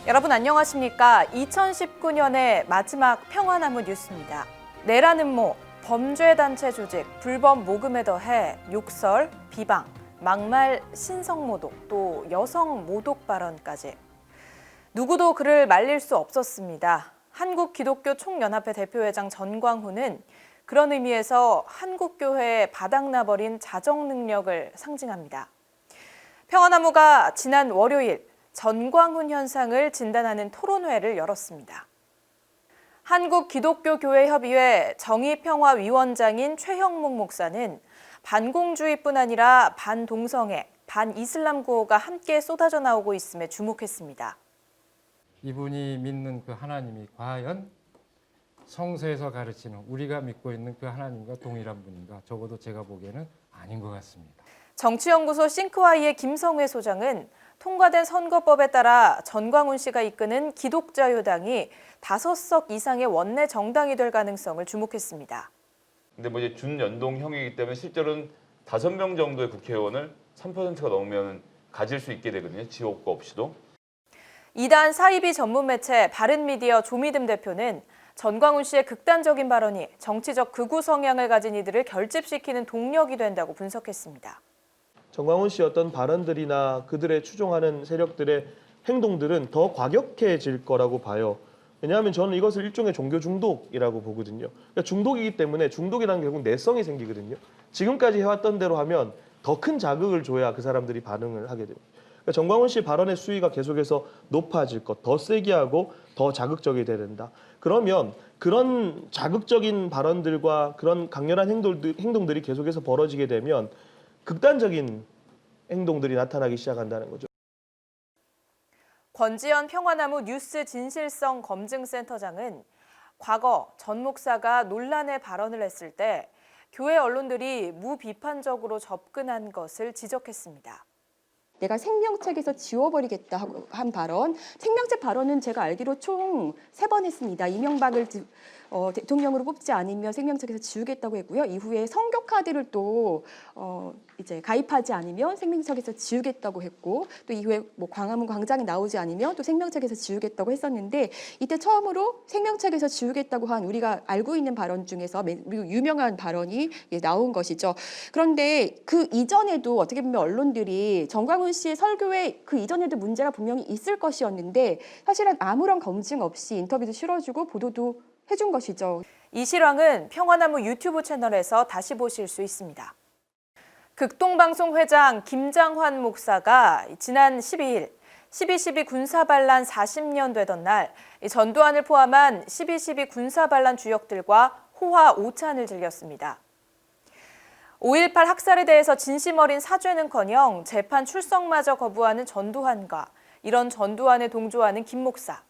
여러분 안녕하십니까? 2019년의 마지막 평화나무 뉴스입니다. 내란 음모, 범죄단체 조직, 불법 모금에 더해 욕설, 비방, 막말, 신성모독, 또 여성모독 발언까지. 누구도 그를 말릴 수 없었습니다. 한국기독교총연합회 대표회장 전광훈은 그런 의미에서 한국교회에 바닥나버린 자정 능력을 상징합니다. 평화나무가 지난 월요일 전광훈 현상을 진단하는 토론회를 열었습니다. 한국기독교교회협의회 정의평화위원장인 최형목 목사는 반공주의뿐 아니라 반동성애, 반이슬람 구호가 함께 쏟아져 나오고 있음에 주목했습니다. 이분이 믿는 그 하나님이 과연 성서에서 가르치는 우리가 믿고 있는 그 하나님과 동일한 분인가? 적어도 제가 보기에는 아닌 것 같습니다. 정치연구소 싱크와이의 김성회 소장은 통과된 선거법에 따라 전광훈 씨가 이끄는 기독자유당이 5석 이상의 원내 정당이 될 가능성을 주목했습니다. 근데 뭐 이제 준연동형이기 때문에 실제로는 5명 정도의 국회의원을 3%가 넘으면 가질 수 있게 되거든요. 지역구 없이도. 이단 사이비 전문 매체 바른미디어 조미듬 대표는 전광훈 씨의 극단적인 발언이 정치적 극우 성향을 가진 이들을 결집시키는 동력이 된다고 분석했습니다. 전광훈 씨의 어떤 발언들이나 그들의 추종하는 세력들의 행동들은 더 과격해질 거라고 봐요. 왜냐하면 저는 이것을 일종의 종교 중독이라고 보거든요. 그러니까 중독이기 때문에 중독이라는 게 결국 내성이 생기거든요. 지금까지 해왔던 대로 하면 더 큰 자극을 줘야 그 사람들이 반응을 하게 됩니다. 그러니까 전광훈 씨 발언의 수위가 계속해서 높아질 것, 더 세게 하고 더 자극적이 돼야 된다. 그러면 그런 자극적인 발언들과 그런 강렬한 행동들이 계속해서 벌어지게 되면 극단적인 행동들이 나타나기 시작한다는 거죠. 권지현 평화나무 뉴스 진실성 검증센터장은 과거 전 목사가 논란의 발언을 했을 때 교회 언론들이 무비판적으로 접근한 것을 지적했습니다. 내가 생명책에서 지워버리겠다 한 발언, 생명책 발언은 제가 알기로 총 3번 했습니다. 이명박을 대통령으로 뽑지 않으면 생명책에서 지우겠다고 했고요. 이후에 성교 카드를 또 이제 가입하지 않으면 생명책에서 지우겠다고 했고, 또 이후에 뭐 광화문 광장에 나오지 않으면 또 생명책에서 지우겠다고 했었는데, 이때 처음으로 생명책에서 지우겠다고 한 우리가 알고 있는 발언 중에서 그리고 유명한 발언이 나온 것이죠. 그런데 그 이전에도 어떻게 보면 언론들이 전광훈 씨의 설교에 그 이전에도 문제가 분명히 있을 것이었는데 사실은 아무런 검증 없이 인터뷰도 실어주고 보도도 해준 것이죠. 이 실황은 평화나무 유튜브 채널에서 다시 보실 수 있습니다. 극동방송 회장 김장환 목사가 지난 12일 12.12 군사반란 40년 되던 날 전두환을 포함한 12.12 군사반란 주역들과 호화 오찬을 즐겼습니다. 5.18 학살에 대해서 진심 어린 사죄는커녕 재판 출석마저 거부하는 전두환과 이런 전두환에 동조하는 김 목사.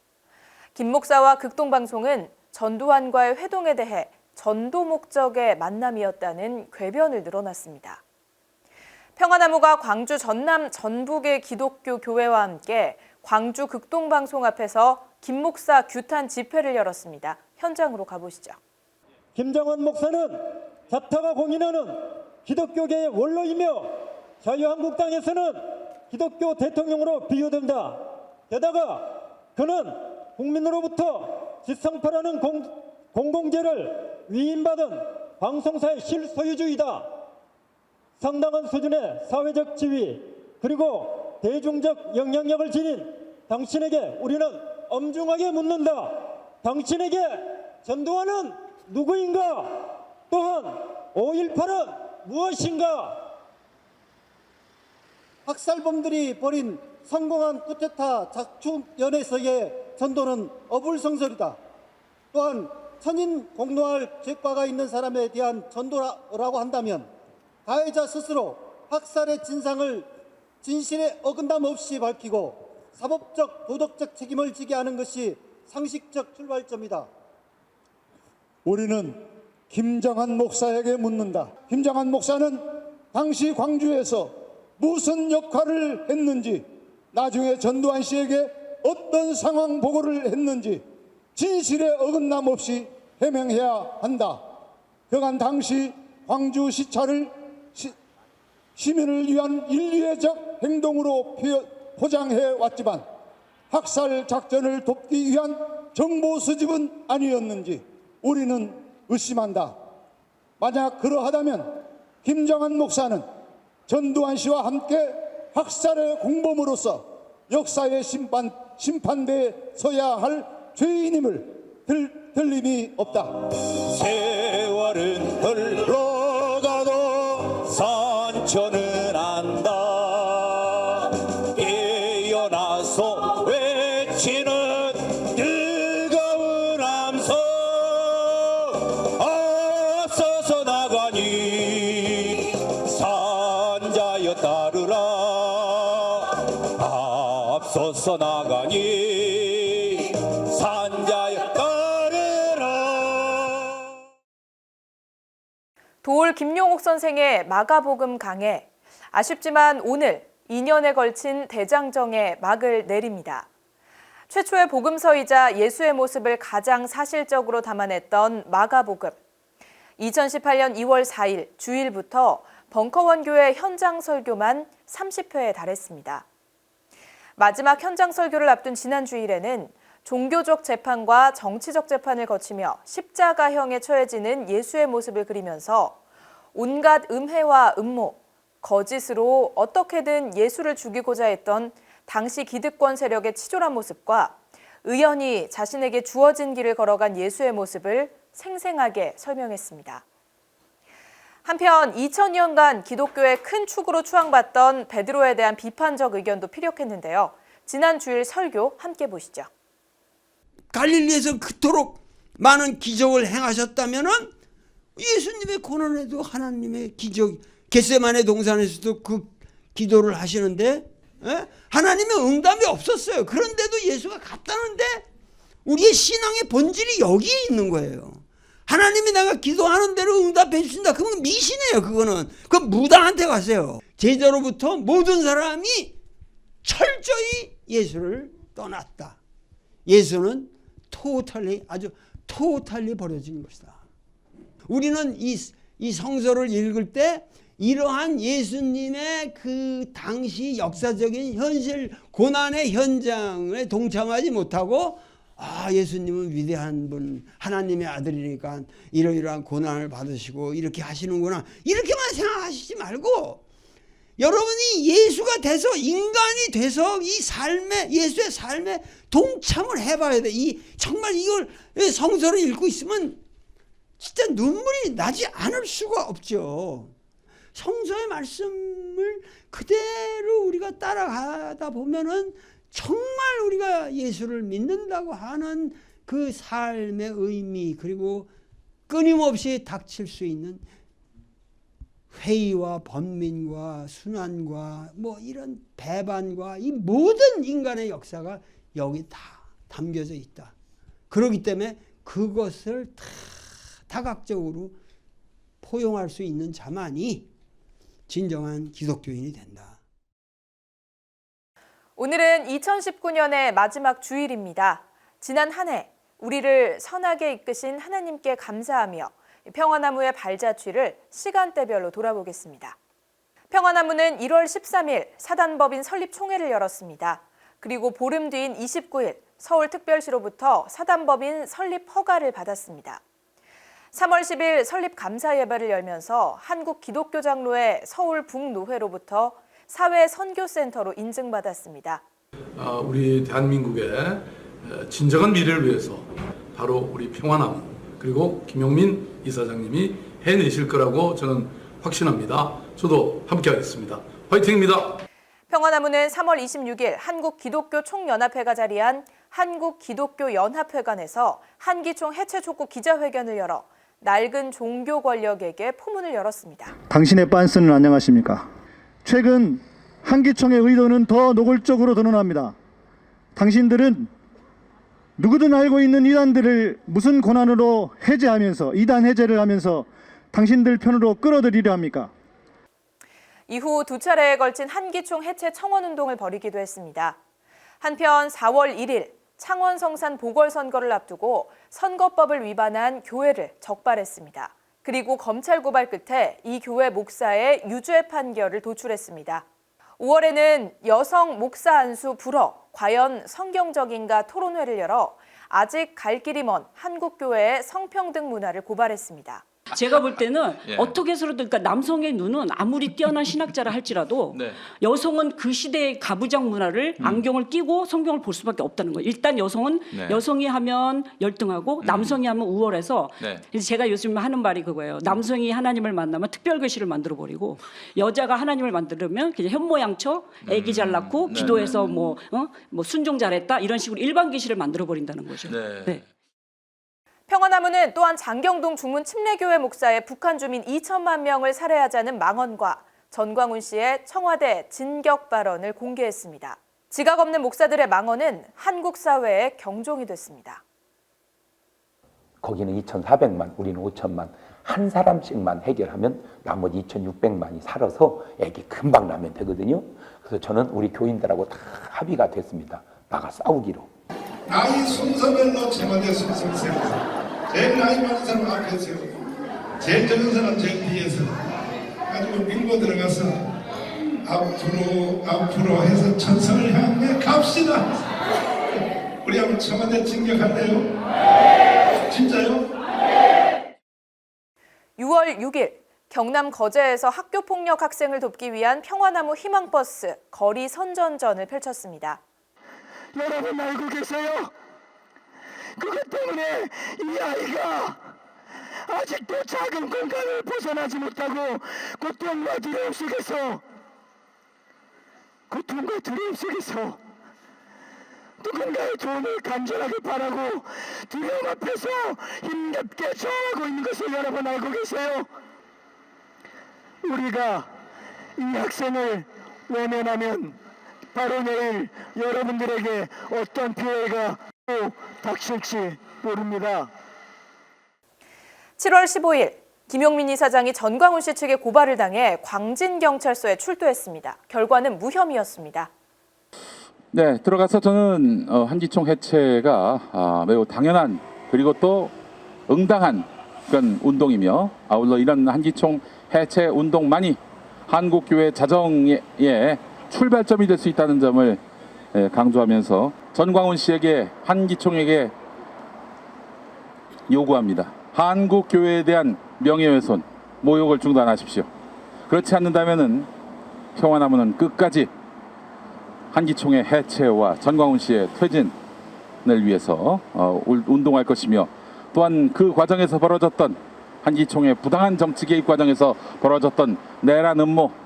김 목사와 극동방송은 전두환과의 회동에 대해 전도 목적의 만남이었다는 궤변을 늘어놨습니다. 평화나무가 광주 전남 전북의 기독교 교회와 함께 광주 극동방송 앞에서 김 목사 규탄 집회를 열었습니다. 현장으로 가보시죠. 김장환 목사는 자타가 공인하는 기독교계의 원로이며 자유한국당에서는 기독교 대통령으로 비유된다. 게다가 그는 국민으로부터 지상파라는 공공재를 위임받은 방송사의 실소유주이다. 상당한 수준의 사회적 지위 그리고 대중적 영향력을 지닌 당신에게 우리는 엄중하게 묻는다. 당신에게 전두환은 누구인가? 또한 5.18은 무엇인가? 학살범들이 벌인 성공한 쿠데타 작축연에서의 전도는 어불성설이다. 또한 천인 공노할 죄과가 있는 사람에 대한 전도라고 한다면 가해자 스스로 학살의 진상을 진실에 어긋남 없이 밝히고 사법적 도덕적 책임을 지게 하는 것이 상식적 출발점이다. 우리는 김장환 목사에게 묻는다. 김장환 목사는 당시 광주에서 무슨 역할을 했는지, 나중에 전두환 씨에게 어떤 상황 보고를 했는지 진실에 어긋남 없이 해명해야 한다. 그간 당시 광주 시찰을 시민을 위한 인류애적 행동으로 포장해 왔지만 학살 작전을 돕기 위한 정보 수집은 아니었는지 우리는 의심한다. 만약 그러하다면 김정한 목사는 전두환 씨와 함께 학살의 공범으로서 역사의 심판대에 서야 할 죄인임을 틀림이 없다. 세월은 흘러가도 산천은 안다. 깨어나서 외치는 뜨거운 함성 앞서서 나가니 산자여 따르라. 앞서서 나가니 산자여 따르라. 도올 김용옥 선생의 마가복음 강해. 아쉽지만 오늘 2년에 걸친 대장정에 막을 내립니다. 최초의 복음서이자 예수의 모습을 가장 사실적으로 담아냈던 마가복음. 2018년 2월 4일 주일부터 벙커원 교회 현장 설교만 30회에 달했습니다. 마지막 현장 설교를 앞둔 지난 주일에는 종교적 재판과 정치적 재판을 거치며 십자가형에 처해지는 예수의 모습을 그리면서 온갖 음해와 음모, 거짓으로 어떻게든 예수를 죽이고자 했던 당시 기득권 세력의 치졸한 모습과 의연히 자신에게 주어진 길을 걸어간 예수의 모습을 생생하게 설명했습니다. 한편 2000년간 기독교의 큰 축으로 추앙받던 베드로에 대한 비판적 의견도 피력했는데요. 지난 주일 설교 함께 보시죠. 갈릴리에서 그토록 많은 기적을 행하셨다면은 예수님의 고난에도 하나님의 기적, 겟세마네 동산에서도 그 기도를 하시는데 하나님의 응답이 없었어요. 그런데도 예수가 갔다는데 우리의 신앙의 본질이 여기에 있는 거예요. 하나님이 내가 기도하는 대로 응답해 주신다. 그건 미신이에요. 그건 무당한테 가세요. 제자로부터 모든 사람이 철저히 예수를 떠났다. 예수는 아주 토탈리 버려진 것이다. 우리는 이 성서를 읽을 때 이러한 예수님의 그 당시 역사적인 현실 고난의 현장에 동참하지 못하고 예수님은 위대한 분, 하나님의 아들이니까 이러이러한 고난을 받으시고 이렇게 하시는구나. 이렇게만 생각하시지 말고 여러분이 예수가 돼서 인간이 돼서 이 삶에 예수의 삶에 동참을 해봐야 돼. 정말 이걸 성서를 읽고 있으면 진짜 눈물이 나지 않을 수가 없죠. 성서의 말씀을 그대로 우리가 따라가다 보면은 정말 우리가 예수를 믿는다고 하는 그 삶의 의미, 그리고 끊임없이 닥칠 수 있는 회의와 번민과 순환과 이런 배반과 이 모든 인간의 역사가 여기 다 담겨져 있다. 그렇기 때문에 그것을 다 다각적으로 포용할 수 있는 자만이 진정한 기독교인이 된다. 오늘은 2019년의 마지막 주일입니다. 지난 한 해 우리를 선하게 이끄신 하나님께 감사하며 평화나무의 발자취를 시간대별로 돌아보겠습니다. 평화나무는 1월 13일 사단법인 설립 총회를 열었습니다. 그리고 보름 뒤인 29일 서울특별시로부터 사단법인 설립 허가를 받았습니다. 3월 10일 설립 감사 예배를 열면서 한국기독교장로회 서울 북노회로부터 사회 선교센터로 인증받았습니다. 우리 대한민국의 진정한 미래를 위해서 바로 우리 평화나무 그리고 김용민 이사장님이 해내실 거라고 저는 확신합니다. 저도 함께하겠습니다. 화이팅입니다. 평화나무는 3월 26일 한국기독교총연합회가 자리한 한국기독교연합회관에서 한기총 해체 촉구 기자회견을 열어 낡은 종교 권력에게 포문을 열었습니다. 당신의 빤스는 안녕하십니까? 최근 한기총의 의도는 더 노골적으로 드러납니다. 당신들은 누구든 알고 있는 이단들을 무슨 권한으로 해제하면서 이단 해제를 하면서 당신들 편으로 끌어들이려 합니까? 이후 두 차례에 걸친 한기총 해체 청원운동을 벌이기도 했습니다. 한편 4월 1일 창원 성산 보궐선거를 앞두고 선거법을 위반한 교회를 적발했습니다. 그리고 검찰 고발 끝에 이 교회 목사의 유죄 판결을 도출했습니다. 5월에는 여성 목사 안수 불허, 과연 성경적인가 토론회를 열어 아직 갈 길이 먼 한국교회의 성평등 문화를 고발했습니다. 제가 볼 때는 어떻게 해서라도 그러니까 남성의 눈은 아무리 뛰어난 신학자라 할지라도 여성은 그 시대의 가부장 문화를 안경을 끼고 성경을 볼 수밖에 없다는 거예요. 일단 여성은 여성이 하면 열등하고 남성이 하면 우월해서 그래서 제가 요즘 하는 말이 그거예요. 남성이 하나님을 만나면 특별교실을 만들어 버리고 여자가 하나님을 만들면 그냥 현모양처 애기 잘 낳고 기도해서 뭐 순종 잘했다 이런 식으로 일반 교실을 만들어 버린다는 거죠. 네. 평화나무는 또한 장경동 중문 침례교회 목사의 북한 주민 2천만 명을 살해하자는 망언과 전광훈 씨의 청와대 진격 발언을 공개했습니다. 지각 없는 목사들의 망언은 한국 사회의 경종이 됐습니다. 거기는 2,400만, 우리는 5천만. 한 사람씩만 해결하면 나머지 2,600만이 살아서 애기 금방 나면 되거든요. 그래서 저는 우리 교인들하고 다 합의가 됐습니다. 나가 싸우기로. 나이 순서별로 청와대 순서 세워서 제일 나이 많은 사람 앞에 세우고 제일 적은 사람 제일 뒤에서 가지고 밀고 들어가서 앞으로 해서 천성을 향해 갑시다. 우리 한번 청와대 진격할래요? 진짜요? 6월 6일 경남 거제에서 학교폭력 학생을 돕기 위한 평화나무 희망버스 거리 선전전을 펼쳤습니다. 여러분 알고 계세요? 그것 때문에 이 아이가 아직도 작은 공간을 벗어나지 못하고 고통과 두려움 속에서 누군가의 도움을 간절하게 바라고 두려움 앞에서 힘겹게 저항하고 있는 것을 여러분 알고 계세요? 우리가 이 학생을 외면하면 바로 내일 여러분들에게 어떤 피해가 또 닥칠지 모릅니다. 7월 15일 김용민 이사장이 전광훈 씨 측의 고발을 당해 광진경찰서에 출두했습니다. 결과는 무혐의였습니다. 네, 들어가서 저는 한기총 해체가 매우 당연한 그리고 또 응당한 그런 운동이며 아울러 이런 한기총 해체 운동만이 한국교회 자정의 출발점이 될 수 있다는 점을 강조하면서 전광훈 씨에게 한기총에게 요구합니다. 한국교회에 대한 명예훼손, 모욕을 중단하십시오. 그렇지 않는다면은 평화나무는 끝까지 한기총의 해체와 전광훈 씨의 퇴진을 위해서 운동할 것이며 또한 그 과정에서 벌어졌던 한기총의 부당한 정치 개입 과정에서 벌어졌던 내란 음모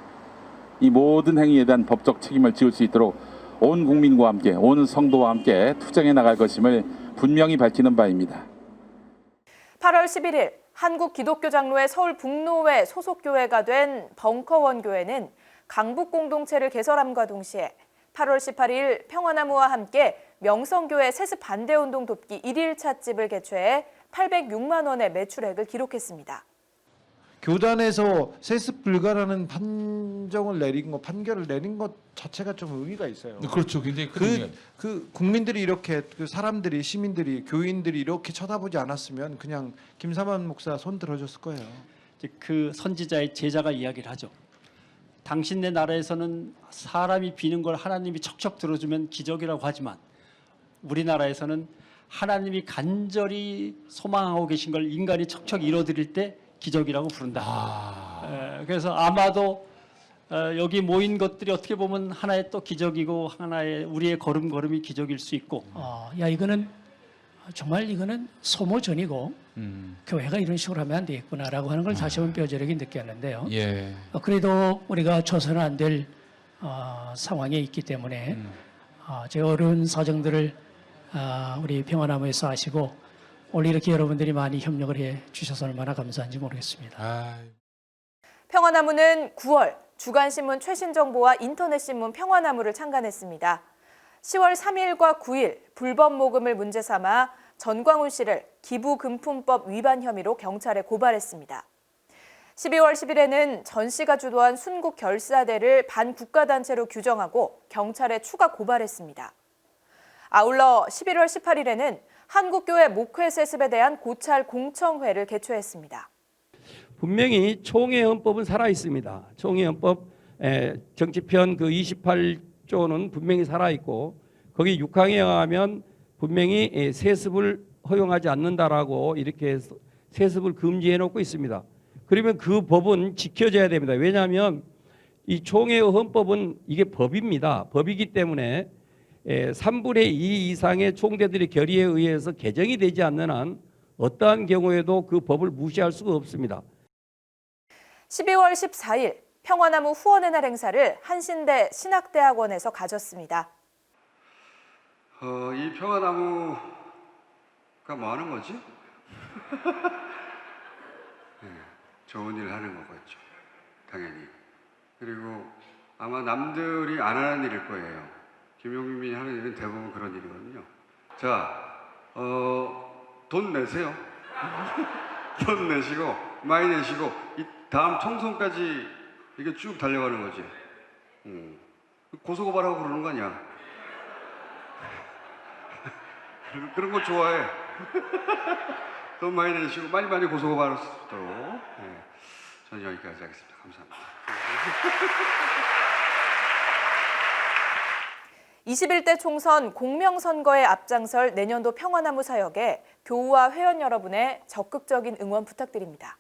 이 모든 행위에 대한 법적 책임을 지을 수 있도록 온 국민과 함께 온 성도와 함께 투쟁해 나갈 것임을 분명히 밝히는 바입니다. 8월 11일 한국기독교장로회 서울북로회 소속교회가 된 벙커원교회는 강북공동체를 개설함과 동시에 8월 18일 평화나무와 함께 명성교회 세습 반대운동 돕기 1일 찻집을 개최해 806만 원의 매출액을 기록했습니다. 교단에서 세습 불가라는 판결을 내린 것 자체가 좀 의미가 있어요. 그렇죠. 굉장히 큰 의미가 그 국민들이 이렇게 그 사람들이 시민들이 교인들이 이렇게 쳐다보지 않았으면 그냥 김사만 목사 손 들어줬을 거예요. 그 선지자의 제자가 이야기를 하죠. 당신네 나라에서는 사람이 비는 걸 하나님이 척척 들어주면 기적이라고 하지만 우리나라에서는 하나님이 간절히 소망하고 계신 걸 인간이 척척 이뤄드릴 때 기적이라고 부른다. 그래서 아마도 여기 모인 것들이 어떻게 보면 하나의 또 기적이고 하나의 우리의 걸음걸음이 기적일 수 있고. 야 이거는 정말 이거는 소모전이고 교회가 이런 식으로 하면 안 되겠구나라고 하는 걸 다시 한번 뼈저리게 느꼈는데요. 예. 그래도 우리가 줘서는 안 될 상황에 있기 때문에 제 어려운 사정들을 우리 평화나무에서 아시고 오늘 이렇게 여러분들이 많이 협력을 해 주셔서 얼마나 감사한지 모르겠습니다. 평화나무는 9월 주간신문 최신정보와 인터넷신문 평화나무를 창간했습니다. 10월 3일과 9일 불법 모금을 문제 삼아 전광훈 씨를 기부금품법 위반 혐의로 경찰에 고발했습니다. 12월 10일에는 전 씨가 주도한 순국 결사대를 반국가단체로 규정하고 경찰에 추가 고발했습니다. 아울러 11월 18일에는 한국교회 목회 세습에 대한 고찰 공청회를 개최했습니다. 분명히 총회헌법은 살아 있습니다. 총회헌법 정치편 그 28조는 분명히 살아 있고 거기 6항에 의하면 분명히 세습을 허용하지 않는다라고 이렇게 세습을 금지해 놓고 있습니다. 그러면 그 법은 지켜져야 됩니다. 왜냐하면 이 총회의 헌법은 이게 법입니다. 법이기 때문에 3분의 2 이상의 총대들의 결의에 의해서 개정이 되지 않는 한 어떠한 경우에도 그 법을 무시할 수가 없습니다. 12월 14일 평화나무 후원의 날 행사를 한신대 신학대학원에서 가졌습니다. 이 평화나무가 뭐 하는 거지? 네, 좋은 일 하는 거겠죠. 당연히. 그리고 아마 남들이 안 하는 일일 거예요. 김용민이 하는 일은 대부분 그런 일이거든요. 자, 돈 내세요. 돈 내시고 많이 내시고 이 다음 총선까지 이게 쭉 달려가는 거지. 고소고발하고 그러는 거 아니야. 그런 거 좋아해. 돈 많이 내시고 많이 고소고발할 수 있도록. 네. 저는 여기까지 하겠습니다. 감사합니다. 21대 총선 공명선거에 앞장설 내년도 평화나무 사역에 교우와 회원 여러분의 적극적인 응원 부탁드립니다.